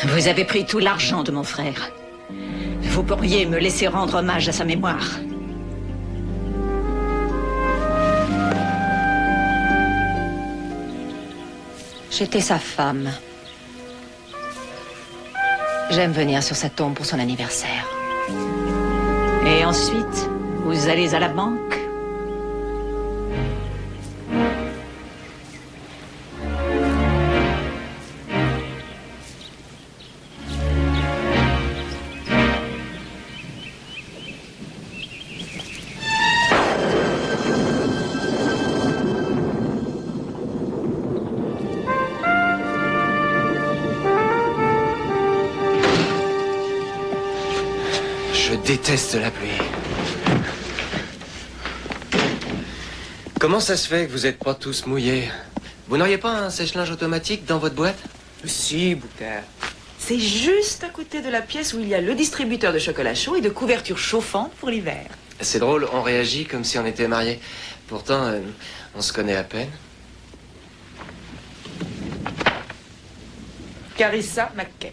Vous avez pris tout l'argent de mon frère. Vous pourriez me laisser rendre hommage à sa mémoire. J'étais sa femme. J'aime venir sur sa tombe pour son anniversaire. Et ensuite, vous allez à la banque? Je déteste la pluie. Comment ça se fait que vous n'êtes pas tous mouillés? Vous n'auriez pas un sèche-linge automatique dans votre boîte? Si, Bouquet. C'est juste à côté de la pièce où il y a le distributeur de chocolat chaud et de couvertures chauffantes pour l'hiver. C'est drôle, on réagit comme si on était mariés. Pourtant, on se connaît à peine. Carissa McKay.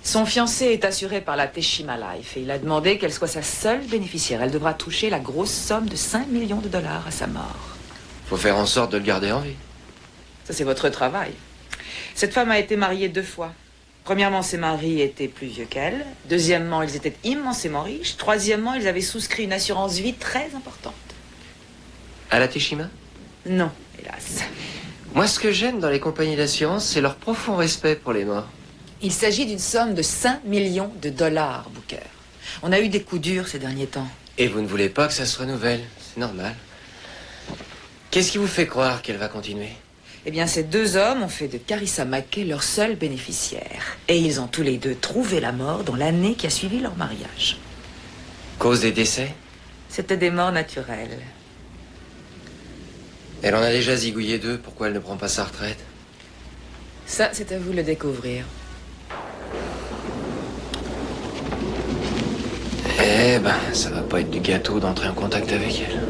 Son fiancé est assuré par la Teshima Life et il a demandé qu'elle soit sa seule bénéficiaire. Elle devra toucher la grosse somme de 5 millions de dollars à sa mort. Faut faire en sorte de le garder en vie. Ça, c'est votre travail. Cette femme a été mariée 2 fois. Premièrement, ses maris étaient plus vieux qu'elle. Deuxièmement, ils étaient immensément riches. Troisièmement, ils avaient souscrit une assurance vie très importante. À la Teshima? Non, hélas. Moi, ce que j'aime dans les compagnies d'assurance, c'est leur profond respect pour les morts. Il s'agit d'une somme de 5 millions de dollars, Booker. On a eu des coups durs ces derniers temps. Et vous ne voulez pas que ça se renouvelle. C'est normal. Qu'est-ce qui vous fait croire qu'elle va continuer? Eh bien, ces 2 hommes ont fait de Carissa McKay leur seul bénéficiaire. Et ils ont tous les 2 trouvé la mort dans l'année qui a suivi leur mariage. Cause des décès? C'était des morts naturelles. Elle en a déjà zigouillé 2. Pourquoi elle ne prend pas sa retraite? Ça, c'est à vous de le découvrir. Eh ben, ça va pas être du gâteau d'entrer en contact avec elle.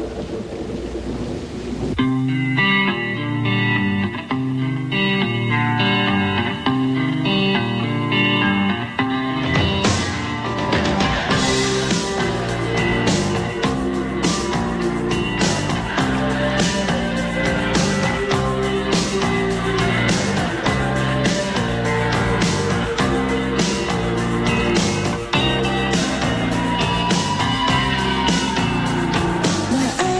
My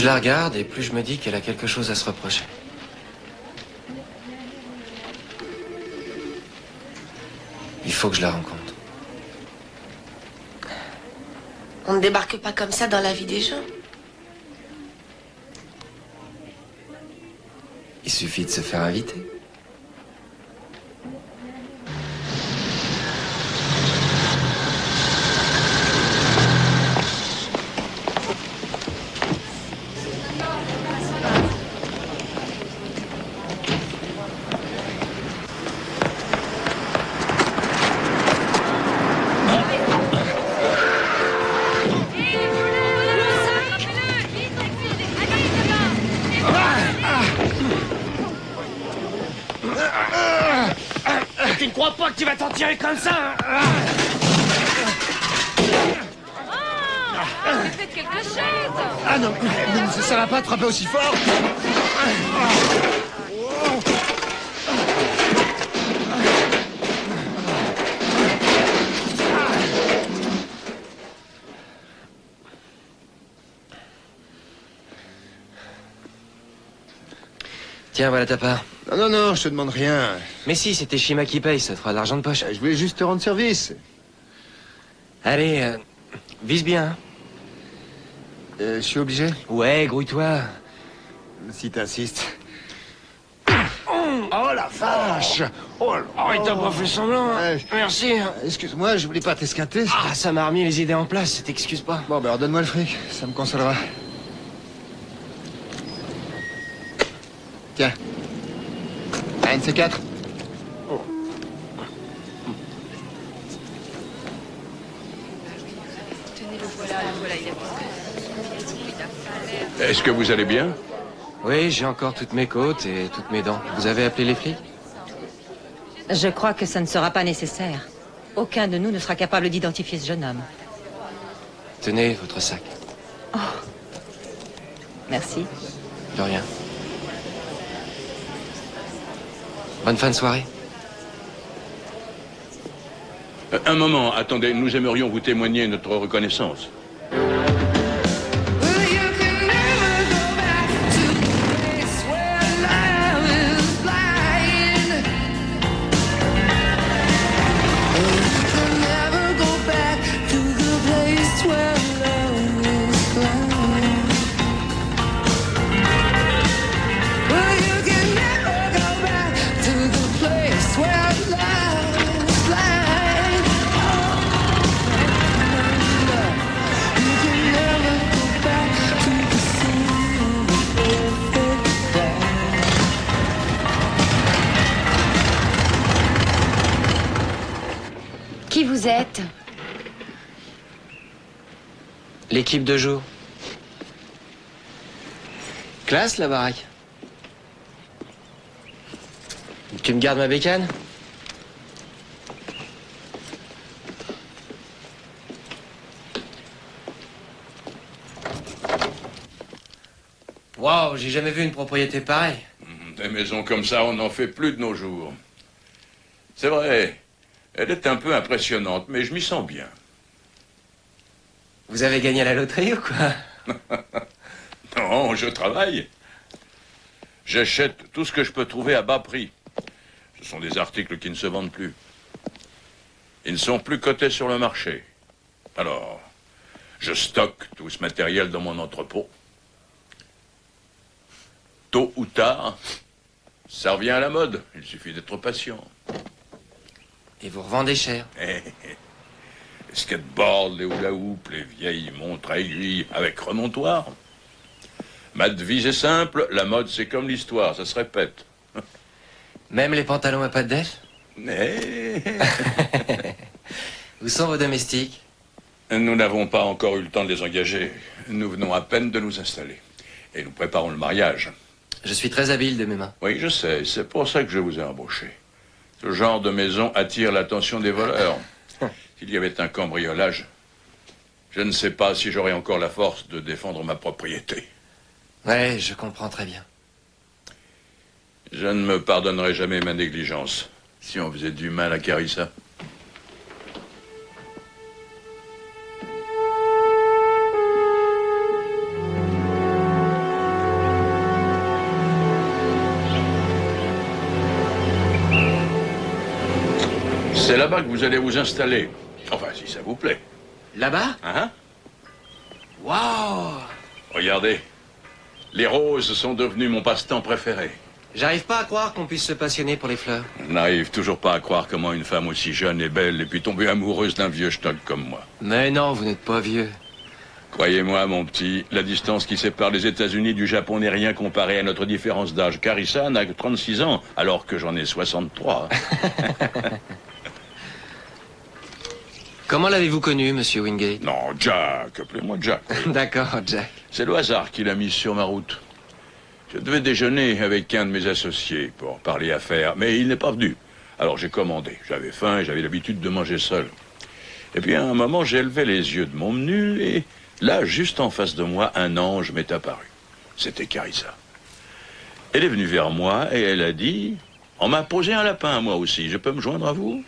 je la regarde et plus je me dis qu'elle a quelque chose à se reprocher. Il faut que je la rencontre. On ne débarque pas comme ça dans la vie des gens. Il suffit de se faire inviter. Tu ne crois pas que tu vas t'en tirer comme ça, hein? Faites quelque chose. Ah non, ça va pas attraper aussi fort. Tiens, voilà ta part. Non, je te demande rien. Mais si, c'était Shima qui paye, ça te fera de l'argent de poche. Je voulais juste te rendre service. Allez, vise bien. Hein. Je suis obligé? Ouais, grouille-toi. Si t'insistes. Oh la vache! Oh, il t'a pas fait semblant. Hein. Merci. Excuse-moi, je voulais pas t'esquinter. Ah, ça m'a remis les idées en place, t'excuses pas. Bon, ben, redonne-moi le fric, ça me consolera. Tiens. Un de ces quatre. Est-ce que vous allez bien? Oui, j'ai encore toutes mes côtes et toutes mes dents. Vous avez appelé les flics? Je crois que ça ne sera pas nécessaire. Aucun de nous ne sera capable d'identifier ce jeune homme. Tenez votre sac. Oh. Merci. De rien. Bonne fin de soirée. Un moment, attendez, nous aimerions vous témoigner notre reconnaissance. Qui vous êtes? L'équipe de jour. Classe, la baraque. Tu me gardes ma bécane? Waouh, j'ai jamais vu une propriété pareille. Des maisons comme ça, on n'en fait plus de nos jours. C'est vrai, elle est un peu impressionnante, mais je m'y sens bien. Vous avez gagné à la loterie ou quoi? Non, je travaille. J'achète tout ce que je peux trouver à bas prix. Ce sont des articles qui ne se vendent plus. Ils ne sont plus cotés sur le marché. Alors, je stocke tout ce matériel dans mon entrepôt. Tôt ou tard, ça revient à la mode. Il suffit d'être patient. Et vous revendez cher. Les skateboards, les hula-hoop, les vieilles montres à aiguilles avec remontoir. Ma devise est simple, la mode c'est comme l'histoire, ça se répète. Même les pantalons à pattes d'œuf? Où sont vos domestiques? Nous n'avons pas encore eu le temps de les engager. Nous venons à peine de nous installer. Et nous préparons le mariage. Je suis très habile de mes mains. Oui, je sais. C'est pour ça que je vous ai embauché. Ce genre de maison attire l'attention des voleurs. S'il y avait un cambriolage, je ne sais pas si j'aurais encore la force de défendre ma propriété. Ouais, je comprends très bien. Je ne me pardonnerai jamais ma négligence si on faisait du mal à Carissa. C'est là-bas que vous allez vous installer. Enfin, si ça vous plaît. Là-bas? Hein? Waouh! Regardez. Les roses sont devenues mon passe-temps préféré. J'arrive pas à croire qu'on puisse se passionner pour les fleurs. Je n'arrive toujours pas à croire comment une femme aussi jeune et belle ait pu tomber amoureuse d'un vieux schnock comme moi. Mais non, vous n'êtes pas vieux. Croyez-moi, mon petit, la distance qui sépare les États-Unis du Japon n'est rien comparée à notre différence d'âge. Carissa n'a que 36 ans, alors que j'en ai 63. Comment l'avez-vous connu, monsieur Wingate? Non, Jack, appelez-moi Jack. D'accord, Jack. C'est le hasard qui l'a mis sur ma route. Je devais déjeuner avec un de mes associés pour parler affaires, mais il n'est pas venu. Alors j'ai commandé. J'avais faim et j'avais l'habitude de manger seul. Et puis à un moment, j'ai élevé les yeux de mon menu et là, juste en face de moi, un ange m'est apparu. C'était Carissa. Elle est venue vers moi et elle a dit « On m'a posé un lapin, moi aussi. Je peux me joindre à vous ?»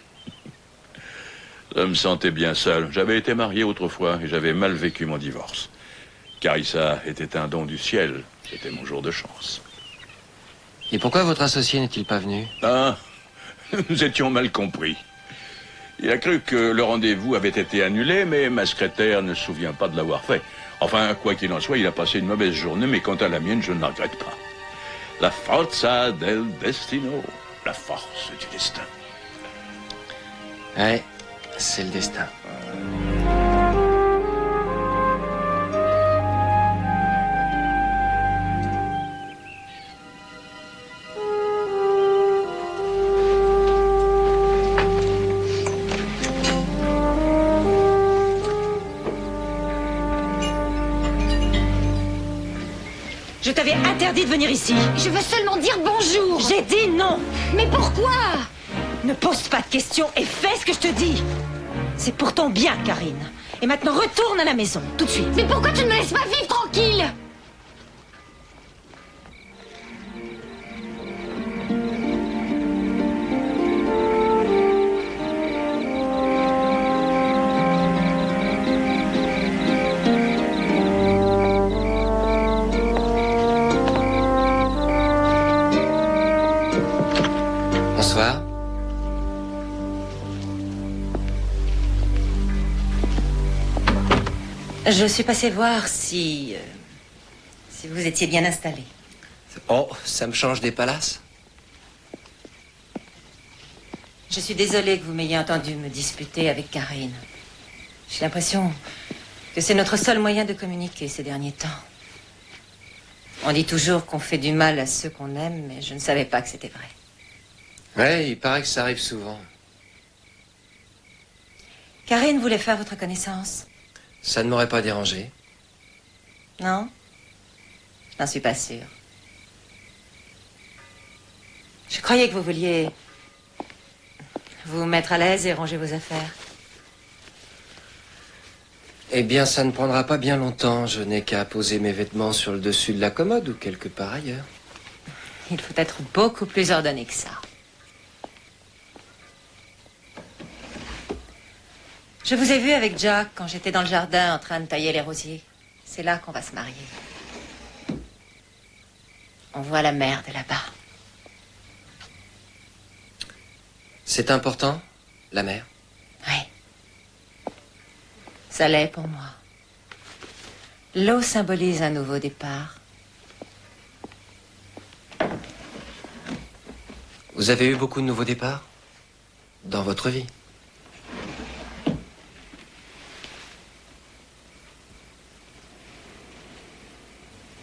Je me sentais bien seul. J'avais été marié autrefois et j'avais mal vécu mon divorce. Carissa était un don du ciel. C'était mon jour de chance. Et pourquoi votre associé n'est-il pas venu? Ah, nous étions mal compris. Il a cru que le rendez-vous avait été annulé, mais ma secrétaire ne se souvient pas de l'avoir fait. Enfin, quoi qu'il en soit, il a passé une mauvaise journée, mais quant à la mienne, je ne la regrette pas. La forza del destino. La force du destin. Ouais, c'est le destin. Je t'avais interdit de venir ici. Je veux seulement dire bonjour. J'ai dit non. Mais pourquoi? Ne pose pas de questions et fais ce que je te dis. C'est pour ton bien, Karine. Et maintenant, retourne à la maison, tout de suite. Mais pourquoi tu ne me laisses pas vivre tranquille? Bonsoir. Je suis passée voir si vous étiez bien installé. Oh, ça me change des palaces. Je suis désolée que vous m'ayez entendu me disputer avec Karine. J'ai l'impression que c'est notre seul moyen de communiquer ces derniers temps. On dit toujours qu'on fait du mal à ceux qu'on aime, mais je ne savais pas que c'était vrai. Ouais, il paraît que ça arrive souvent. Karine voulait faire votre connaissance. Ça ne m'aurait pas dérangé. Non? Je n'en suis pas sûre. Je croyais que vous vouliez vous mettre à l'aise et ranger vos affaires. Eh bien, ça ne prendra pas bien longtemps. Je n'ai qu'à poser mes vêtements sur le dessus de la commode ou quelque part ailleurs. Il faut être beaucoup plus ordonné que ça. Je vous ai vu avec Jack quand j'étais dans le jardin en train de tailler les rosiers. C'est là qu'on va se marier. On voit la mer de là-bas. C'est important, la mer? Oui. Ça l'est pour moi. L'eau symbolise un nouveau départ. Vous avez eu beaucoup de nouveaux départs dans votre vie?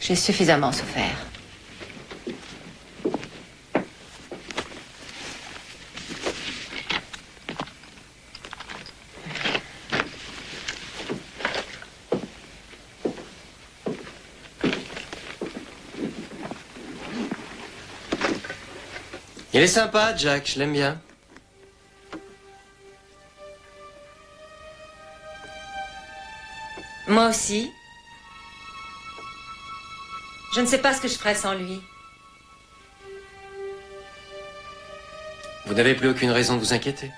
J'ai suffisamment souffert. Il est sympa, Jack, je l'aime bien. Moi aussi. Je ne sais pas ce que je ferais sans lui. Vous n'avez plus aucune raison de vous inquiéter.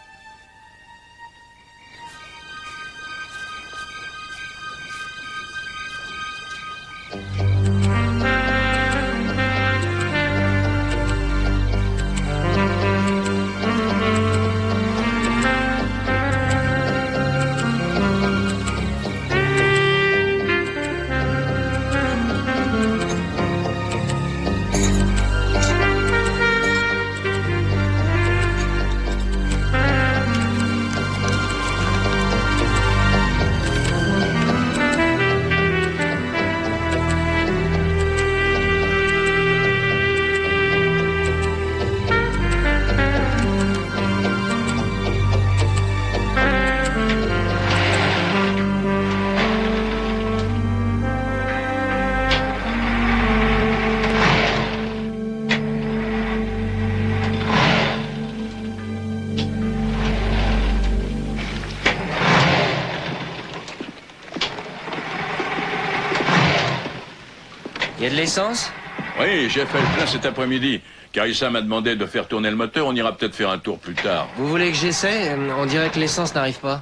de l'essence? Oui, j'ai fait le plein cet après-midi. Carissa m'a demandé de faire tourner le moteur, on ira peut-être faire un tour plus tard. Vous voulez que j'essaie? On dirait que l'essence n'arrive pas.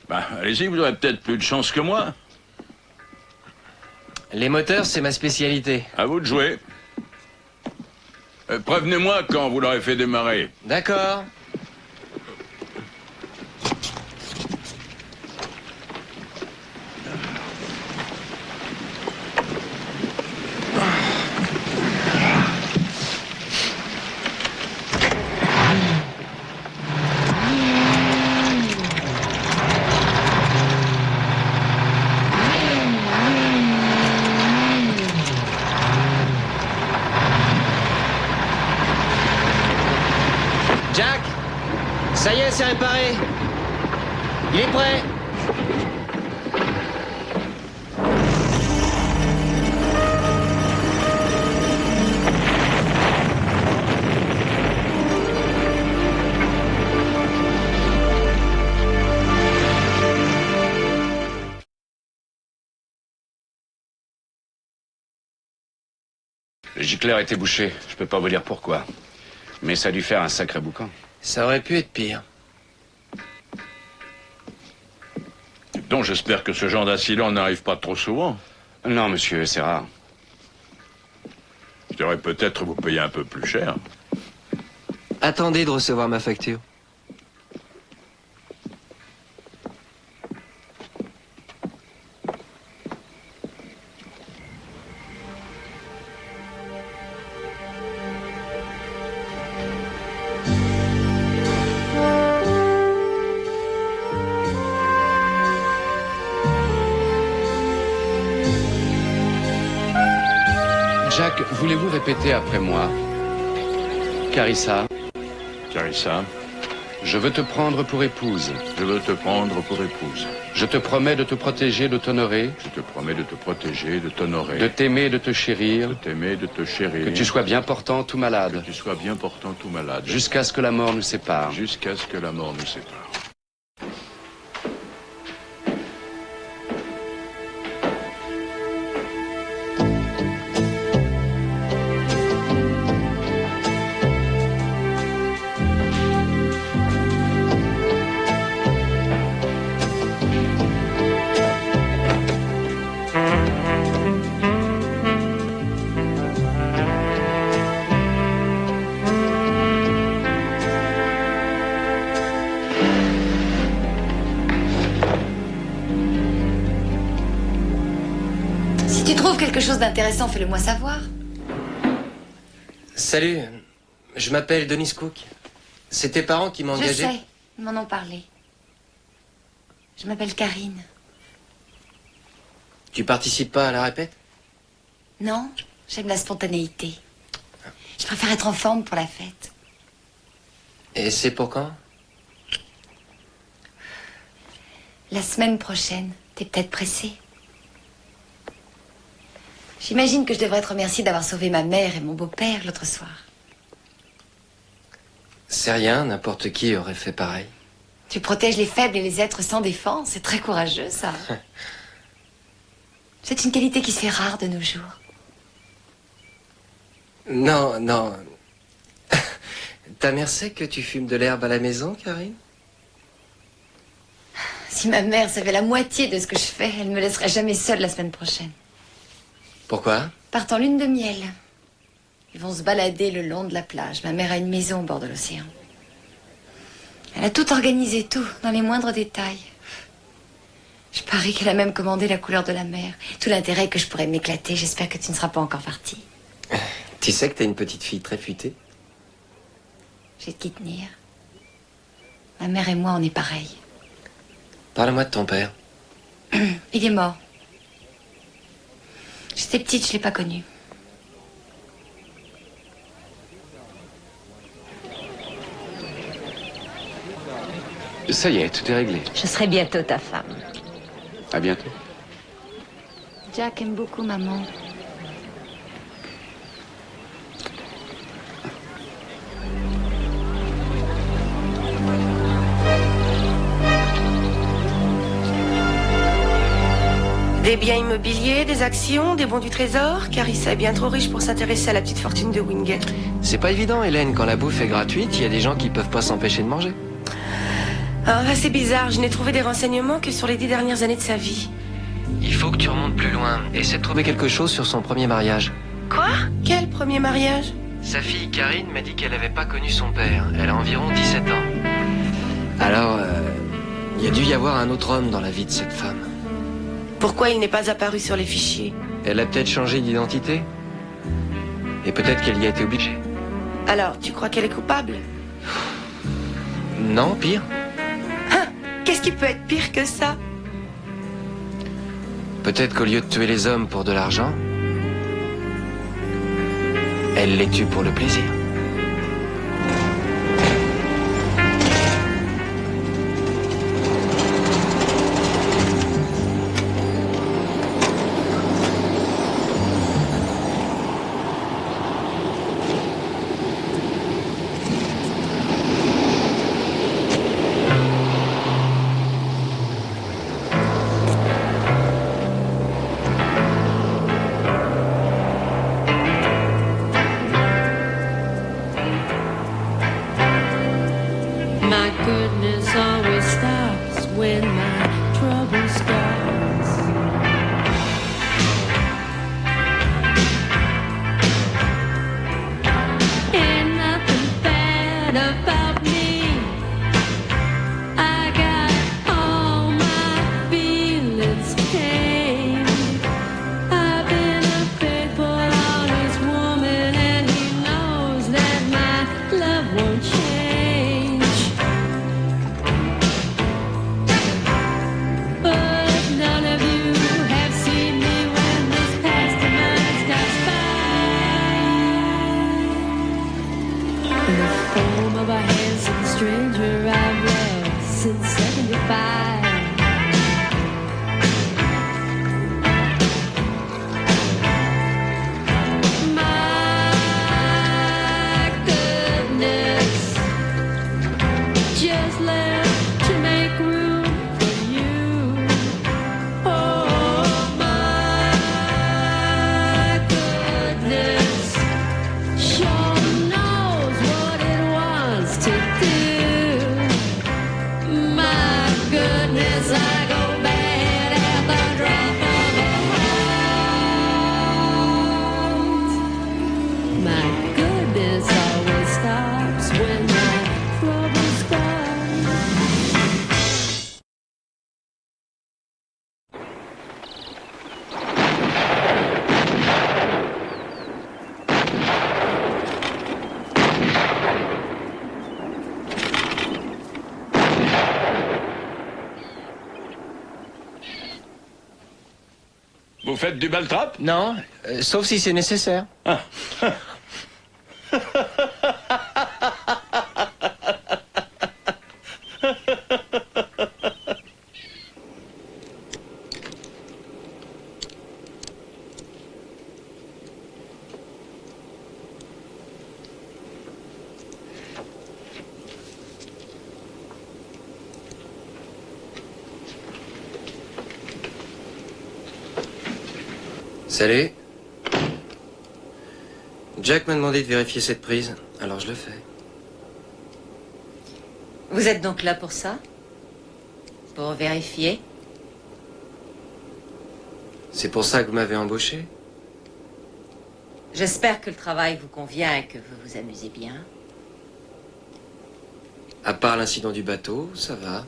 Bah, allez-y, vous aurez peut-être plus de chance que moi. Les moteurs, c'est ma spécialité. À vous de jouer. Prévenez-moi quand vous l'aurez fait démarrer. D'accord. Jack, ça y est, c'est réparé. Il est prêt. Le gicleur était bouché. Je peux pas vous dire pourquoi. Mais ça a dû faire un sacré boucan. Ça aurait pu être pire. Donc j'espère que ce genre d'accident n'arrive pas trop souvent. Non, monsieur, c'est rare. Je devrais peut-être vous payer un peu plus cher. Attendez de recevoir ma facture. Jack, voulez-vous répéter après moi? Carissa, Carissa, je veux te prendre pour épouse. je veux te prendre pour épouse. Je te promets de te protéger, de t'honorer, Je te promets de te protéger, de t'honorer, de t'aimer, de te chérir, de t'aimer, de te chérir. que tu sois bien portant ou malade, Que tu sois bien portant ou malade. jusqu'à ce que la mort nous sépare. Jusqu'à ce que la mort nous sépare. Si tu trouves quelque chose d'intéressant, fais-le-moi savoir. Salut, je m'appelle Denis Cook. C'est tes parents qui m'ont Je engagé? sais, ils m'en ont parlé. Je m'appelle Karine. Tu participes pas à la répète? Non, j'aime la spontanéité. Je préfère être en forme pour la fête. Et c'est pour quand? La semaine prochaine, t'es peut-être pressé. J'imagine que je devrais te remercier d'avoir sauvé ma mère et mon beau-père l'autre soir. C'est rien, n'importe qui aurait fait pareil. Tu protèges les faibles et les êtres sans défense. C'est très courageux, ça. C'est une qualité qui se fait rare de nos jours. Non, non. Ta mère sait que tu fumes de l'herbe à la maison, Karine? Si ma mère savait la moitié de ce que je fais, elle me laisserait jamais seule la semaine prochaine. Pourquoi? Partent en lune de miel. Ils vont se balader le long de la plage. Ma mère a une maison au bord de l'océan. Elle a tout organisé, tout, dans les moindres détails. Je parie qu'elle a même commandé la couleur de la mer. Tout l'intérêt que je pourrais m'éclater. J'espère que tu ne seras pas encore parti. Tu sais que t'es une petite fille très futée? J'ai de qui tenir. Ma mère et moi, on est pareils. Parle-moi de ton père. Il est mort. J'étais petite, je l'ai pas connu. Ça y est, tout est réglé. Je serai bientôt ta femme. À bientôt. Jack aime beaucoup maman. Des biens immobiliers, des actions, des bons du trésor. Carissa est bien trop riche pour s'intéresser à la petite fortune de Wingate. C'est pas évident, Hélène. Quand la bouffe est gratuite, il y a des gens qui peuvent pas s'empêcher de manger. Ah, c'est bizarre, je n'ai trouvé des renseignements que sur les 10 dernières années de sa vie. Il faut que tu remontes plus loin. Essaie de trouver quelque chose sur son premier mariage. Quoi? Quel premier mariage? Sa fille Karine m'a dit qu'elle n'avait pas connu son père. Elle a environ 17 ans. Alors, il y a dû y avoir un autre homme dans la vie de cette femme. Pourquoi il n'est pas apparu sur les fichiers? Elle a peut-être changé d'identité. Et peut-être qu'elle y a été obligée. Alors, tu crois qu'elle est coupable? Non, pire. Hein? Qu'est-ce qui peut être pire que ça? Peut-être qu'au lieu de tuer les hommes pour de l'argent, elle les tue pour le plaisir. Vous faites du baltrap? Non, sauf si c'est nécessaire. Ah. Salut. Jack m'a demandé de vérifier cette prise, alors je le fais. Vous êtes donc là pour ça? Pour vérifier? C'est pour ça que vous m'avez embauché? J'espère que le travail vous convient et que vous vous amusez bien. À part l'incident du bateau, ça va.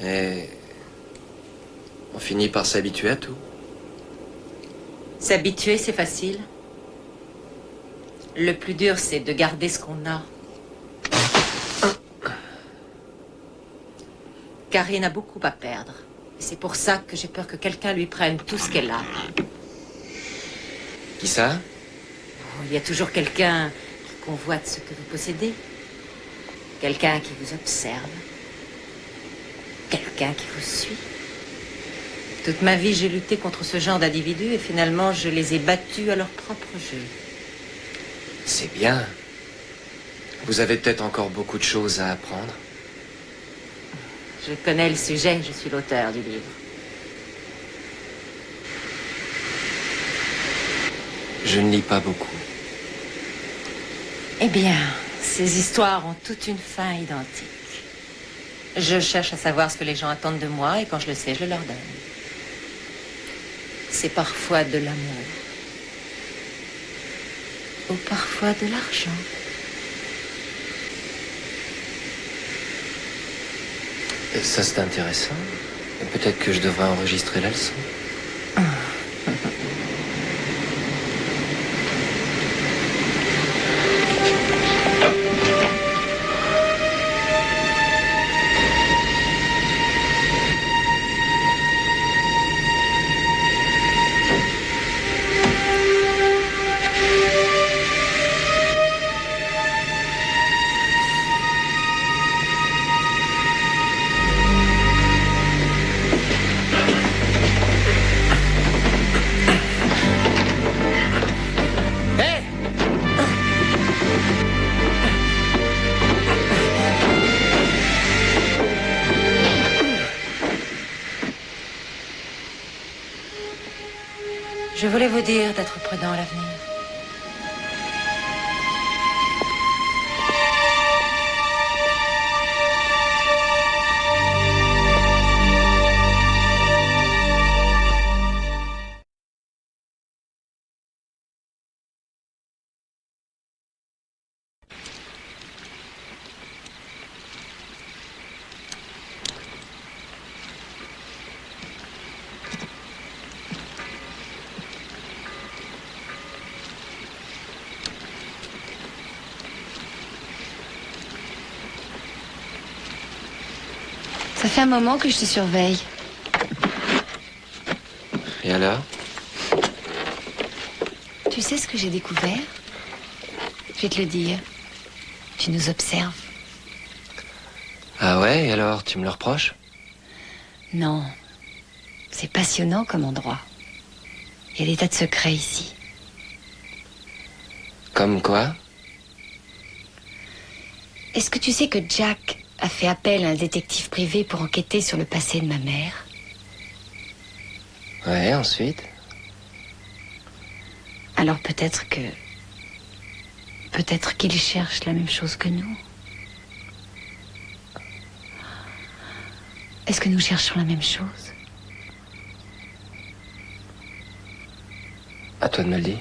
Et on finit par s'habituer à tout. S'habituer, c'est facile. Le plus dur, c'est de garder ce qu'on a. Karine a beaucoup à perdre. Et c'est pour ça que j'ai peur que quelqu'un lui prenne tout ce qu'elle a. Qui ça? Oh, il y a toujours quelqu'un qui convoite ce que vous possédez. Quelqu'un qui vous observe. Quelqu'un qui vous suit. Toute ma vie, j'ai lutté contre ce genre d'individus et finalement, je les ai battus à leur propre jeu. C'est bien. Vous avez peut-être encore beaucoup de choses à apprendre. Je connais le sujet, je suis l'auteur du livre. Je ne lis pas beaucoup. Eh bien, ces histoires ont toute une fin identique. Je cherche à savoir ce que les gens attendent de moi et quand je le sais, je le leur donne. C'est parfois de l'amour. Ou parfois de l'argent. Ça, c'est intéressant. Peut-être que je devrais enregistrer la leçon. Je voulais vous dire d'être prudent à l'avenir. Ça fait un moment que je te surveille. Et alors? Tu sais ce que j'ai découvert? Je vais te le dire. Tu nous observes. Ah ouais, et alors, tu me le reproches? Non. C'est passionnant comme endroit. Il y a des tas de secrets ici. Comme quoi? Est-ce que tu sais que Jack a fait appel à un détective privé pour enquêter sur le passé de ma mère? Ouais, ensuite? Alors peut-être qu'il cherche la même chose que nous. Est-ce que nous cherchons la même chose? À toi de me le dire.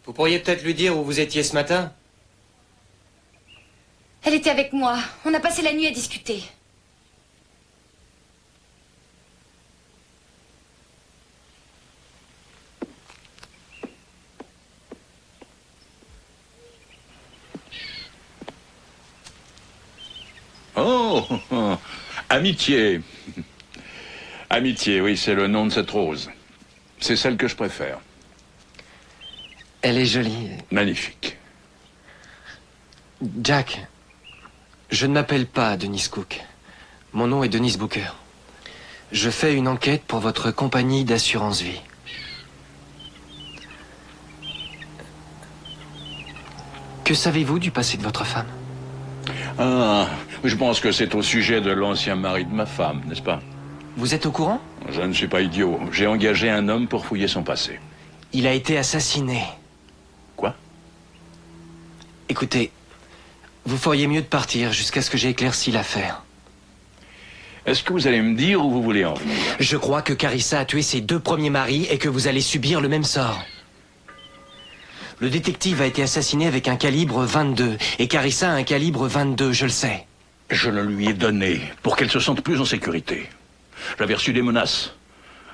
Vous pourriez peut-être lui dire où vous étiez ce matin? Elle était avec moi. On a passé la nuit à discuter. Amitié. Amitié, oui, c'est le nom de cette rose. C'est celle que je préfère. Elle est jolie. Magnifique. Jack, je ne m'appelle pas Denis Cook. Mon nom est Denis Booker. Je fais une enquête pour votre compagnie d'assurance vie. Que savez-vous du passé de votre femme? Ah, je pense que c'est au sujet de l'ancien mari de ma femme, n'est-ce pas? Vous êtes au courant? Je ne suis pas idiot. J'ai engagé un homme pour fouiller son passé. Il a été assassiné. Quoi? Écoutez, vous feriez mieux de partir jusqu'à ce que j'ai éclairci l'affaire. Est-ce que vous allez me dire où vous voulez en venir? Je crois que Carissa a tué ses 2 premiers maris et que vous allez subir le même sort. Le détective a été assassiné avec un calibre 22 et Carissa a un calibre 22, je le sais. Je le lui ai donné pour qu'elle se sente plus en sécurité. J'avais reçu des menaces.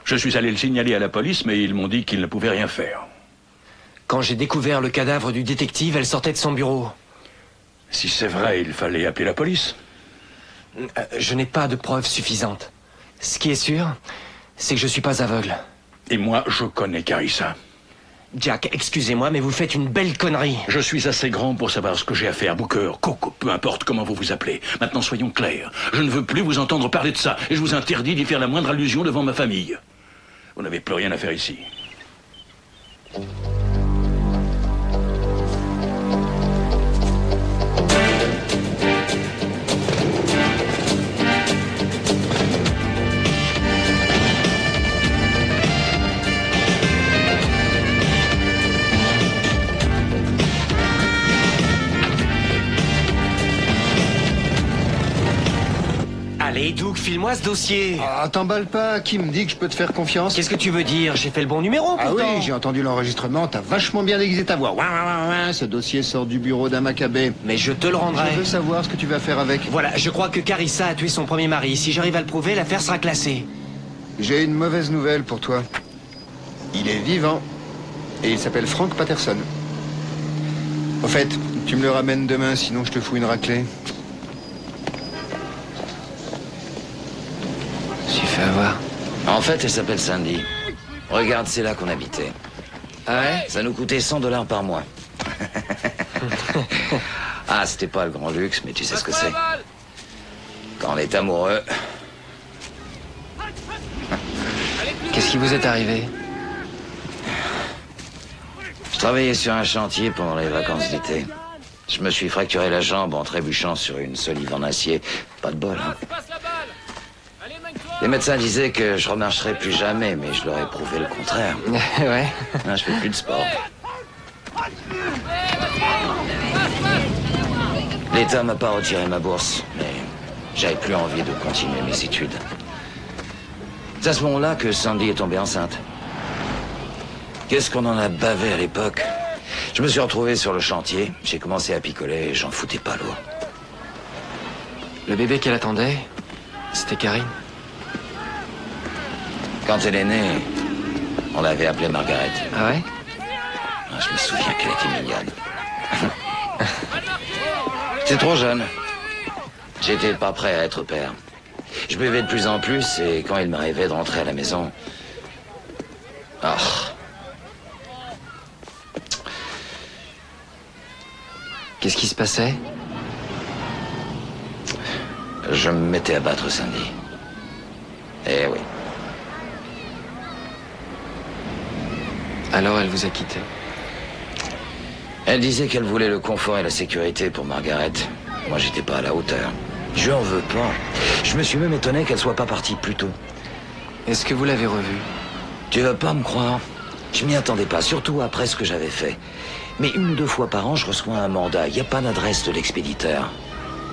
Je suis allé le signaler à la police, mais ils m'ont dit qu'ils ne pouvaient rien faire. Quand j'ai découvert le cadavre du détective, elle sortait de son bureau. Si c'est vrai, il fallait appeler la police. Je n'ai pas de preuves suffisantes. Ce qui est sûr, c'est que je suis pas aveugle. Et moi, je connais Carissa. Jack, excusez-moi, mais vous faites une belle connerie. Je suis assez grand pour savoir ce que j'ai à faire, Booker, Coco, peu importe comment vous vous appelez. Maintenant, soyons clairs. Je ne veux plus vous entendre parler de ça, et je vous interdis d'y faire la moindre allusion devant ma famille. Vous n'avez plus rien à faire ici. Allez, Doug, file-moi ce dossier. Ah, t'emballe pas, qui me dit que je peux te faire confiance? Qu'est-ce que tu veux dire? J'ai fait le bon numéro, Ah pourtant. oui, j'ai entendu l'enregistrement, t'as vachement bien déguisé ta voix. Ouin, ouin, ouin, ouin, ce dossier sort du bureau d'un Maccabée. Mais je te le rendrai. Je veux savoir ce que tu vas faire avec. Voilà, je crois que Carissa a tué son premier mari. Si j'arrive à le prouver, l'affaire sera classée. J'ai une mauvaise nouvelle pour toi. Il est vivant. Et il s'appelle Frank Patterson. Au fait, tu me le ramènes demain, sinon je te fous une raclée. J'ai fait avoir. En fait, elle s'appelle Sandy. Regarde, c'est là qu'on habitait. Ah ouais? Ça nous coûtait 100 $ par mois. Ah, c'était pas le grand luxe, mais tu sais ce que c'est. Quand on est amoureux... Qu'est-ce qui vous est arrivé? Je travaillais sur un chantier pendant les vacances d'été. Je me suis fracturé la jambe en trébuchant sur une solive en acier. Pas de bol, hein. Les médecins disaient que je remarcherais plus jamais, mais je leur ai prouvé le contraire. Ouais. Je fais plus de sport. L'État m'a pas retiré ma bourse, mais j'avais plus envie de continuer mes études. C'est à ce moment-là que Sandy est tombée enceinte. Qu'est-ce qu'on en a bavé à l'époque? Je me suis retrouvé sur le chantier, j'ai commencé à picoler et j'en foutais pas l'eau. Le bébé qu'elle attendait, c'était Karine. Quand elle est née, on l'avait appelée Margaret. Ah ouais? Je me souviens qu'elle était mignonne. C'est trop jeune. J'étais pas prêt à être père. Je buvais de plus en plus et quand il m'arrivait de rentrer à la maison... Oh. Qu'est-ce qui se passait? Je me mettais à battre Sandy. Eh oui. Alors elle vous a quitté. Elle disait qu'elle voulait le confort et la sécurité pour Margaret. Moi, j'étais pas à la hauteur. Je en veux pas. Je me suis même étonné qu'elle soit pas partie plus tôt. Est-ce que vous l'avez revue? Tu vas pas me croire. Je m'y attendais pas, surtout après ce que j'avais fait. Mais 1 ou 2 fois par an, je reçois un mandat. Il n'y a pas d'adresse de l'expéditeur.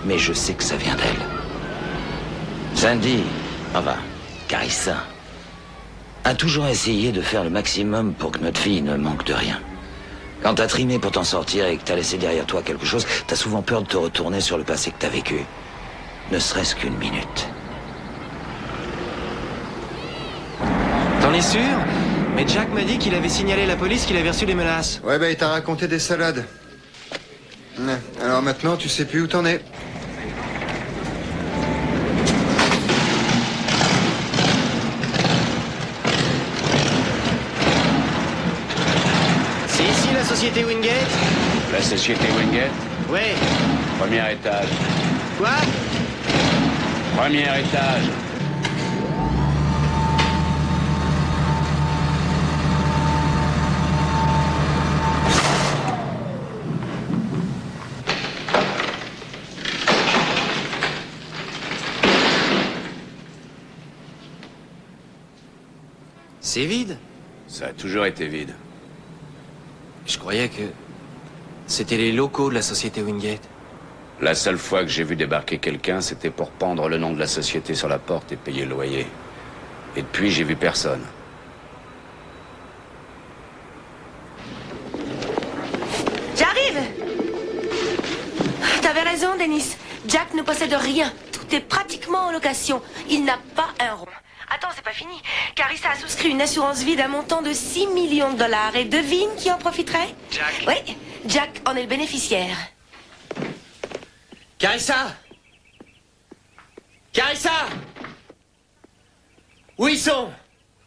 Mais je sais que ça vient d'elle. Sandy, Carissa, a toujours essayé de faire le maximum pour que notre fille ne manque de rien. Quand t'as trimé pour t'en sortir et que t'as laissé derrière toi quelque chose, t'as souvent peur de te retourner sur le passé que t'as vécu. Ne serait-ce qu'1 minute. T'en es sûr? Mais Jack m'a dit qu'il avait signalé à la police qu'il avait reçu des menaces. Ouais, bah il t'a raconté des salades. Alors maintenant, tu sais plus où t'en es. société Wingate? La société Wingate? Ouais. Premier étage. Quoi? Premier étage. C'est vide. Ça a toujours été vide. Je croyais que c'était les locaux de la société Wingate. La seule fois que j'ai vu débarquer quelqu'un, c'était pour pendre le nom de la société sur la porte et payer le loyer. Et depuis, j'ai vu personne. J'arrive! T'avais raison, Denis. Jack ne possède rien. Tout est pratiquement en location. Il n'a pas un rond. Attends, c'est pas fini. Carissa a souscrit une assurance vie d'un montant de 6 millions de dollars. Et devine qui en profiterait? Jack. Oui, Jack en est le bénéficiaire. Carissa! Carissa! Où ils sont?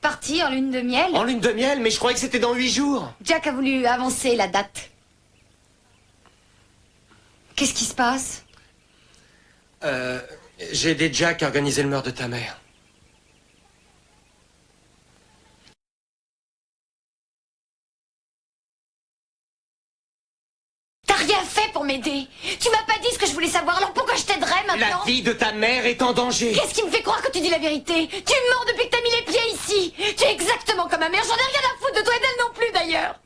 Parti en lune de miel? En lune de miel, mais je croyais que c'était dans 8 jours. Jack a voulu avancer la date. Qu'est-ce qui se passe? J'ai aidé Jack à organiser le meurtre de ta mère. T'as rien fait pour m'aider. Tu m'as pas dit ce que je voulais savoir, alors pourquoi je t'aiderais maintenant? La vie de ta mère est en danger. Qu'est-ce qui me fait croire que tu dis la vérité? Tu es mort depuis que t'as mis les pieds ici. Tu es exactement comme ma mère, j'en ai rien à foutre de toi et d'elle non plus d'ailleurs.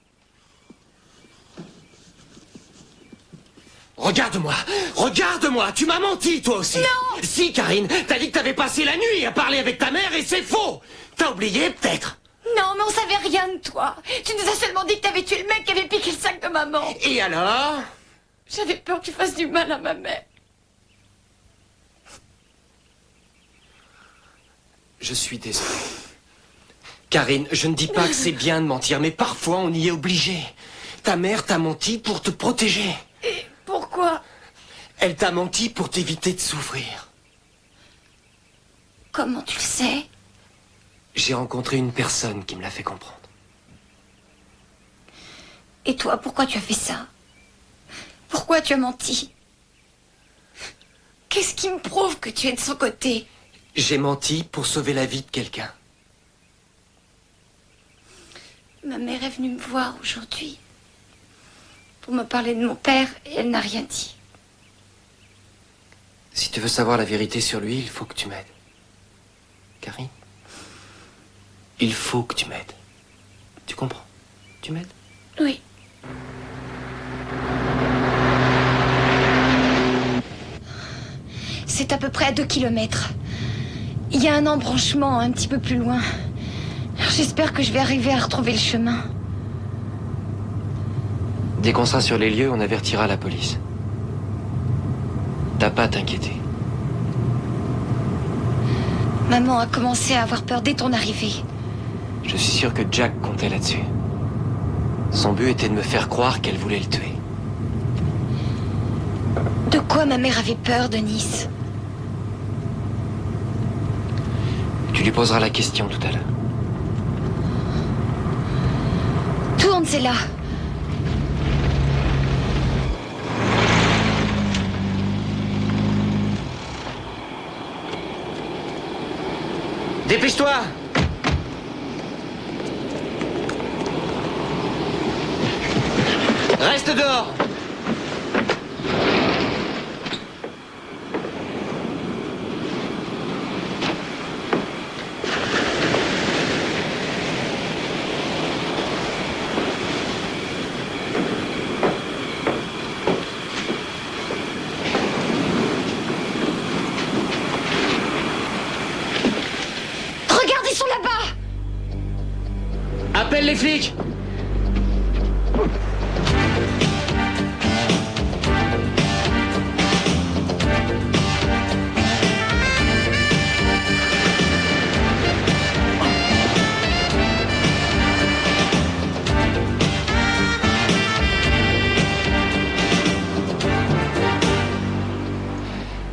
Regarde-moi, regarde-moi, tu m'as menti toi aussi. Non. Si, Karine, t'as dit que t'avais passé la nuit à parler avec ta mère et c'est faux. T'as oublié peut-être? Non, mais on savait rien de toi. Tu nous as seulement dit que t'avais tué le mec qui avait piqué le sac de maman. Et alors? J'avais peur que tu fasses du mal à ma mère. Je suis désolé. Karine, je ne dis pas que c'est bien de mentir, mais parfois on y est obligé. Ta mère t'a menti pour te protéger. Et pourquoi? Elle t'a menti pour t'éviter de souffrir. Comment tu le sais? J'ai rencontré une personne qui me l'a fait comprendre. Et toi, pourquoi tu as fait ça? Pourquoi tu as menti? Qu'est-ce qui me prouve que tu es de son côté? J'ai menti pour sauver la vie de quelqu'un. Ma mère est venue me voir aujourd'hui pour me parler de mon père et elle n'a rien dit. Si tu veux savoir la vérité sur lui, il faut que tu m'aides. Karine, il faut que tu m'aides. Tu comprends? Tu m'aides? Oui. C'est à peu près à 2 kilomètres. Il y a un embranchement un petit peu plus loin. Alors j'espère que je vais arriver à retrouver le chemin. Dès qu'on sera sur les lieux, on avertira la police. T'as pas à t'inquiéter. Maman a commencé à avoir peur dès ton arrivée. Je suis sûr que Jack comptait là-dessus. Son but était de me faire croire qu'elle voulait le tuer. De quoi ma mère avait peur, Denis? Tu lui poseras la question tout à l'heure. Tourne, c'est là. Dépêche-toi! Reste dehors! Regarde, ils sont là-bas! Appelle les flics!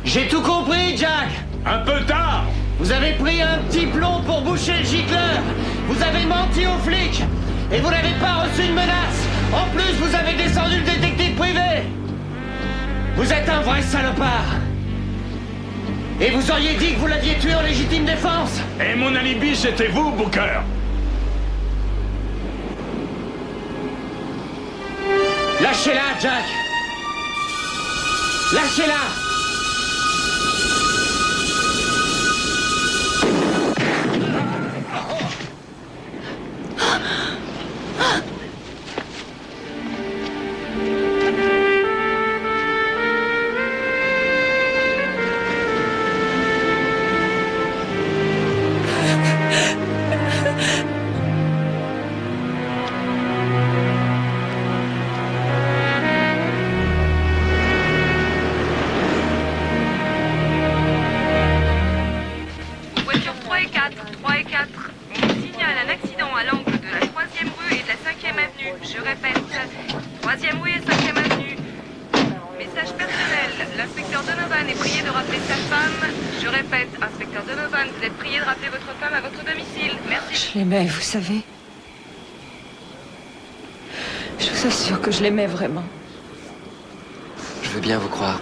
J'ai tout compris, Jack! Un peu tard! Vous avez pris un petit plomb pour boucher le gicleur. Vous avez menti aux flics. Et vous n'avez pas reçu de menace. En plus, vous descendu le détective privé? Vous êtes un vrai salopard. Et vous auriez dit que vous l'aviez tué en légitime défense. Et mon alibi, c'était vous, Booker. Lâchez-la, Jack. Lâchez-la. Voiture 3 et 4, 3 et 4. On vous signale un accident à l'angle de la 3e rue et de la 5e avenue. Je répète, 3e rue et 5e avenue. Message personnel. L'inspecteur Donovan est prié de rappeler sa femme. Je répète, inspecteur Donovan, vous êtes prié de rappeler votre femme à votre domicile. Merci. Je l'aimais, vous savez. Je vous assure que je l'aimais vraiment. Je veux bien vous croire.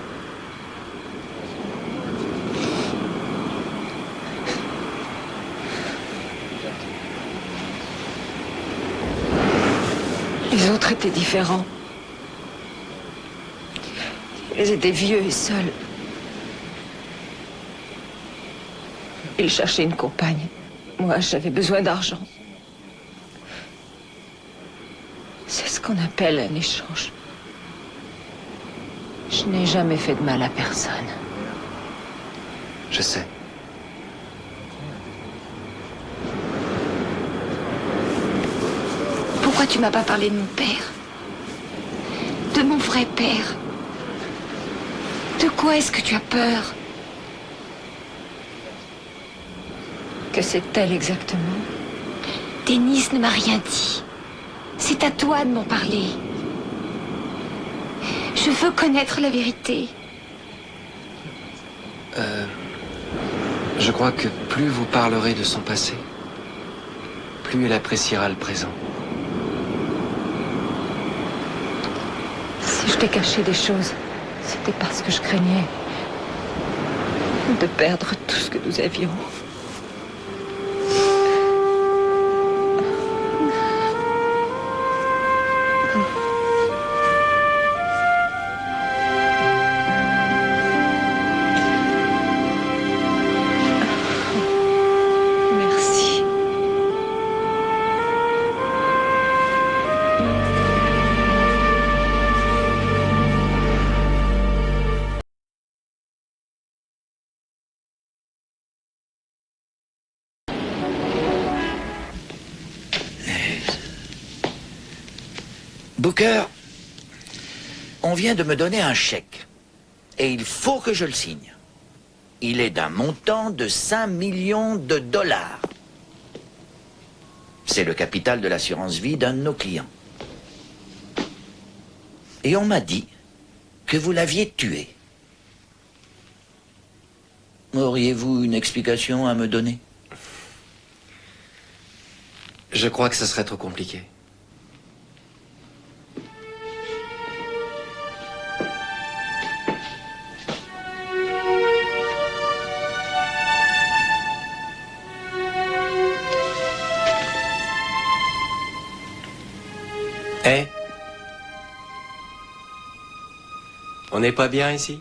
Les autres étaient différents. Ils étaient vieux et seuls. Ils cherchaient une compagne. Moi, j'avais besoin d'argent. C'est ce qu'on appelle un échange. Je n'ai jamais fait de mal à personne. Je sais. Pourquoi tu m'as pas parlé de mon père? De mon vrai père? De quoi est-ce que tu as peur? Que c'est-elle exactement? Denise ne m'a rien dit. C'est à toi de m'en parler. Je veux connaître la vérité. Je crois que plus vous parlerez de son passé, plus elle appréciera le présent. Si je t'ai caché des choses, c'était parce que je craignais de perdre tout ce que nous avions. Merci. Booker, on vient de me donner un chèque. Et il faut que je le signe. Il est d'un montant de 5 millions de dollars. C'est le capital de l'assurance vie d'un de nos clients. Et on m'a dit que vous l'aviez tué. Auriez-vous une explication à me donner? Je crois que ce serait trop compliqué. On n'est pas bien ici?